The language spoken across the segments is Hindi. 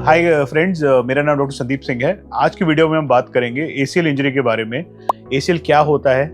हाय फ्रेंड्स, मेरा नाम डॉक्टर संदीप सिंह है। आज की वीडियो में हम बात करेंगे एसीएल इंजरी के बारे में। एसीएल क्या होता है,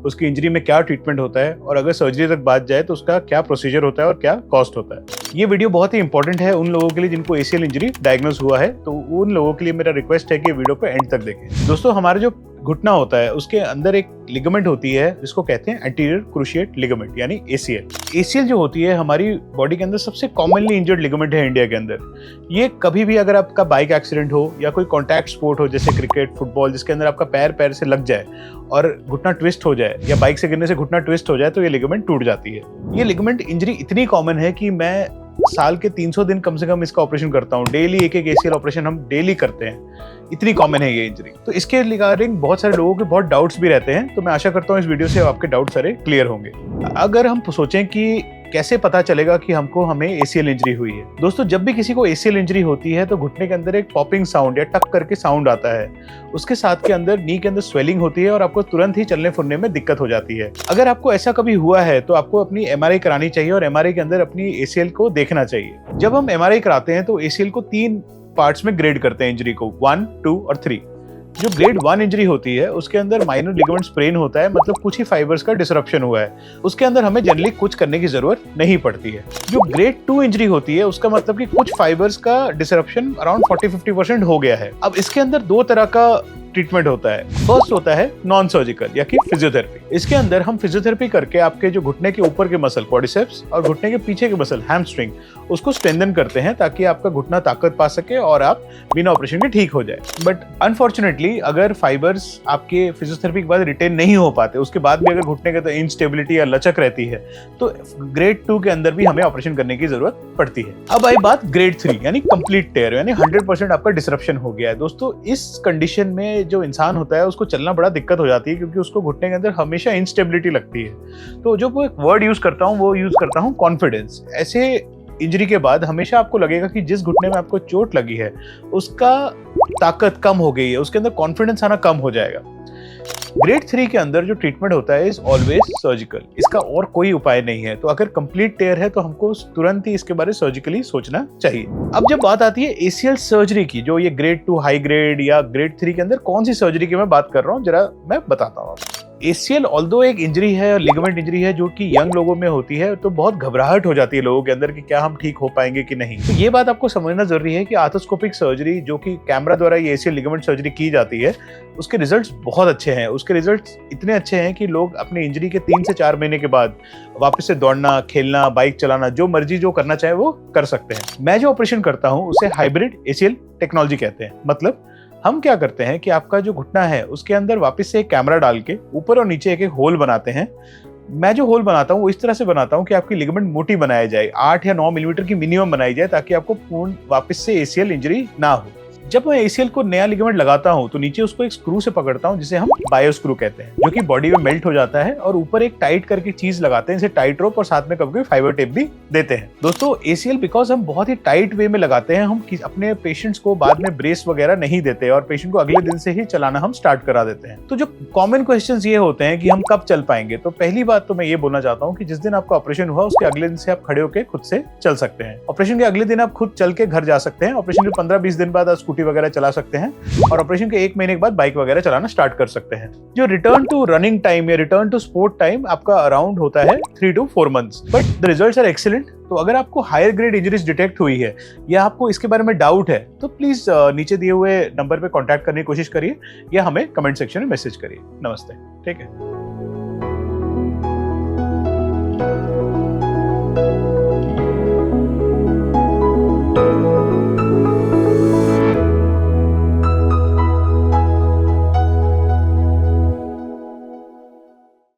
उसकी इंजरी में क्या ट्रीटमेंट होता है और अगर सर्जरी तक बात जाए तो उसका क्या प्रोसीजर होता है और क्या कॉस्ट होता है। ये वीडियो बहुत ही इंपॉर्टेंट है उन लोगों के लिए जिनको एसीएल इंजरी डायग्नोस हुआ है, तो उन लोगों के लिए मेरा रिक्वेस्ट है कि वीडियो को एंड तक देखें। दोस्तों, हमारा जो घुटना होता है उसके अंदर एक लिगामेंट होती है जिसको कहते हैं एंटीरियर क्रूशिएट लिगामेंट यानी एसीएल। एसीएल जो होती है हमारी बॉडी के अंदर सबसे कॉमनली इंजर्ड लिगामेंट है इंडिया के अंदर। ये कभी भी अगर आपका बाइक एक्सीडेंट हो या कोई कॉन्टैक्ट स्पोर्ट हो जैसे क्रिकेट, फुटबॉल, जिसके अंदर आपका पैर से लग जाए और घुटना ट्विस्ट हो जाए या बाइक से गिरने से घुटना ट्विस्ट हो जाए तो ये लिगामेंट टूट जाती है। ये लिगामेंट इंजरी इतनी कॉमन है कि मैं साल के 300 दिन कम से कम इसका ऑपरेशन करता हूँ। डेली एक एसीएल ऑपरेशन हम डेली करते हैं, इतनी कॉमन है ये इंजरी। तो इसके रिगार्डिंग बहुत सारे लोगों के बहुत डाउट्स भी रहते हैं, तो मैं आशा करता हूँ इस वीडियो से आपके डाउट सारे क्लियर होंगे। अगर हम सोचें कि कैसे पता चलेगा कि हमें एसीएल इंजरी हुई है, दोस्तों जब भी किसी को एसीएल इंजरी होती है तो घुटने के अंदर एक पॉपिंग साउंड या टक करके साउंड आता है। उसके साथ के अंदर नी के अंदर स्वेलिंग होती है और आपको तुरंत ही चलने फिरने में दिक्कत हो जाती है। अगर आपको ऐसा कभी हुआ है तो आपको अपनी एमआरआई करानी चाहिए और एमआरआई के अंदर अपनी एसीएल को देखना चाहिए। जब हम एमआरआई कराते हैं तो एसीएल को 3 पार्ट्स में ग्रेड करते हैं इंजरी को, 1, 2 और 3। जो ग्रेड 1 इंजरी होती है उसके अंदर माइनर लिगामेंट स्प्रेन होता है, मतलब कुछ ही फाइबर्स का डिसरप्शन हुआ है, उसके अंदर हमें जनरली कुछ करने की जरूरत नहीं पड़ती है। जो ग्रेड 2 इंजरी होती है उसका मतलब कि कुछ फाइबर्स का डिसरप्शन अराउंड 40-50% हो गया है। अब इसके अंदर 2 तरह का ट्रीटमेंट होता है। फर्स्ट होता है नॉन सर्जिकल या कि फिजियोथेरेपी। इसके अंदर हम फिजियोथेरेपी करके आपके जो घुटने के ऊपर के मसल क्वाड्रिसेप्स और घुटने के पीछे के मसल हैमस्ट्रिंग उसको स्ट्रेंथन करते हैं ताकि आपका घुटना ताकत पा सके और आप बिना ऑपरेशन के ठीक हो जाए। बट अनफॉर्चुनेटली अगर फाइबर्स आपके फिजियोथेरेपी के बाद रिटेन नहीं हो पाते, उसके बाद भी अगर घुटने के तो इंस्टेबिलिटी या लचक रहती है, तो ग्रेड 2 के अंदर भी हमें ऑपरेशन करने की जरूरत पड़ती है। अब आई बात ग्रेड 3 यानी कंप्लीट टेयर, यानी 100% आपका डिसरप्शन हो गया है। दोस्तों इस कंडीशन में जो इंसान होता है उसको चलना बड़ा दिक्कत हो जाती है क्योंकि उसको घुटने के अंदर हमेशा इंस्टेबिलिटी लगती है। तो जो एक वर्ड यूज करता हूँ वो यूज करता हूँ कॉन्फिडेंस। ऐसे इंजरी के बाद हमेशा आपको लगेगा कि जिस घुटने में आपको चोट लगी है उसका ताकत कम हो गई है, उसके अंदर कॉन्फिडेंस आना कम हो जाएगा। ग्रेड 3 के अंदर जो ट्रीटमेंट होता है इज ऑलवेज सर्जिकल, इसका और कोई उपाय नहीं है। तो अगर कंप्लीट टेयर है तो हमको तुरंत ही इसके बारे में सर्जिकली सोचना चाहिए। अब जब बात आती है एसीएल सर्जरी की, जो ये ग्रेड 2 हाई ग्रेड या ग्रेड 3 के अंदर कौन सी सर्जरी की मैं बात कर रहा हूँ जरा मैं बताता हूँ आपको। एसीएल ऑल्दो एक इंजरी है और लिगामेंट इंजरी है जो कि यंग लोगों में होती है, तो बहुत घबराहट हो जाती है लोगों के अंदर कि क्या हम ठीक हो पाएंगे कि नहीं। तो ये बात आपको समझना जरूरी है कि आर्थोस्कोपिक सर्जरी जो कि कैमरा द्वारा ये एसीएल लिगामेंट सर्जरी की जाती है उसके रिजल्ट्स बहुत अच्छे हैं। उसके रिजल्ट्स इतने अच्छे हैं कि लोग अपनी इंजरी के 3 से 4 महीने के बाद वापस से दौड़ना, खेलना, बाइक चलाना, जो मर्जी जो करना चाहे वो कर सकते हैं। मैं जो ऑपरेशन करता हूँ उसे हाइब्रिड एसीएल टेक्नोलॉजी कहते हैं। मतलब हम क्या करते हैं कि आपका जो घुटना है उसके अंदर वापस से एक कैमरा डाल के ऊपर और नीचे एक होल बनाते हैं। मैं जो होल बनाता हूँ वो इस तरह से बनाता हूँ कि आपकी लिगामेंट मोटी बनाया जाए, 8 या 9 मिलीमीटर की मिनिमम बनाई जाए ताकि आपको पूर्ण वापस से एसीएल इंजरी ना हो। जब मैं एसीएल को नया लिगामेंट लगाता हूँ तो नीचे उसको एक स्क्रू से पकड़ता हूँ जिसे हम बायो स्क्रू कहते हैं, जो कि बॉडी में मेल्ट हो जाता है, और ऊपर एक टाइट करके चीज लगाते हैं, जैसे टाइट रोप, और साथ में कभी फाइबर टेप भी देते हैं। दोस्तों एसीएल बिकॉज हम बहुत ही टाइट वे में लगाते हैं, हम अपने पेशेंट्स को बाद में ब्रेस वगैरह नहीं देते और पेशेंट को अगले दिन से ही चलाना हम स्टार्ट करा देते हैं। तो जो कॉमन क्वेश्चंस ये होते हैं कि हम कब चल पाएंगे, तो पहली बात तो मैं ये बोलना चाहता हूँ कि जिस दिन आपका ऑपरेशन हुआ उसके अगले दिन से आप खड़े होकर खुद से चल सकते हैं। ऑपरेशन के अगले दिन आप खुद चल के घर जा सकते हैं। ऑपरेशन के 15-20 दिन बाद आप स्कूटी वगैरह चला सकते हैं और ऑपरेशन के 1 महीने के बाद बाइक वगैरह चलाना स्टार्ट कर सकते हैं। जो रिटर्न टू रनिंग टाइम या रिटर्न टू स्पोर्ट टाइम आपका अराउंड होता है 3 to 4 months, but the results are excellent. तो अगर आपको हायर ग्रेड इंजरीज डिटेक्ट हुई है या आपको इसके बारे में डाउट है तो प्लीज नीचे दिए हुए नंबर पे कांटेक्ट करने की कोशिश करिए या हमें कमेंट सेक्शन में मैसेज करिए। नमस्ते, ठीक है।